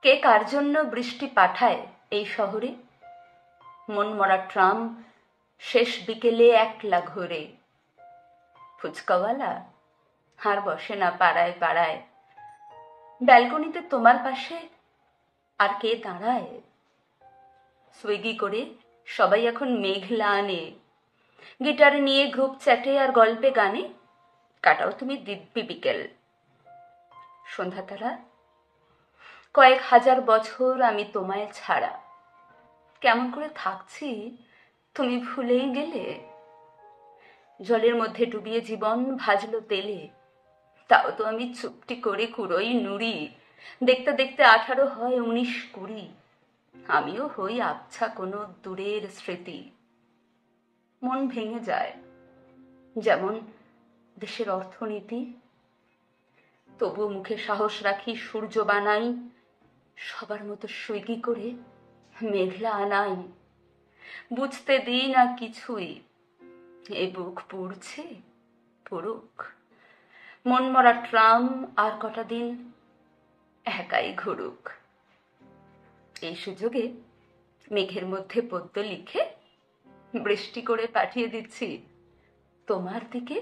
কে কার জন্য বৃষ্টি পাঠায় এই শহরে? মন মরা ট্রাম শেষ বিকেলে একলা ঘোরে। ফুচকাওয়ালা আর বসে না পাড়ায় পাড়ায়। ব্যালকনিতে তোমার পাশে আর কে দাঁড়ায়? সুইগি করে সবাই এখন মেঘলা আনে। গিটার নিয়ে গ্রুপ চ্যাটে আর গল্পে গানে কাটাও তুমি দিব্যি বিকেল। সন্ধ্যা তারা, কয়েক হাজার বছর আমি তোমায় ছাড়া কেমন করে থাকছি তুমি ভুলেই গেলে। জলের মধ্যে ডুবিয়ে জীবন ভাজলো তেলে, তাও তো আমি চুপটি করে কুড়োই নুড়ি। দেখতে দেখতে 18 হয় 19-20, আমিও হই আবছা কোনো দূরের স্মৃতি। মন ভেঙে যায় যেমন দেশের অর্থনীতি, তবু মুখে সাহস রাখি, সূর্য বানাই, সবার মতো সুইগি করে মেঘলা আনাই। বুঝতে দিই না কিছুই, এ বুক পুড়ছে পুরুক। মন মরা ট্রাম আর কটা দিন একাই ঘুরুক। এই সুযোগে মেঘের মধ্যে পদ্য লিখে বৃষ্টি করে পাঠিয়ে দিচ্ছি তোমার দিকে।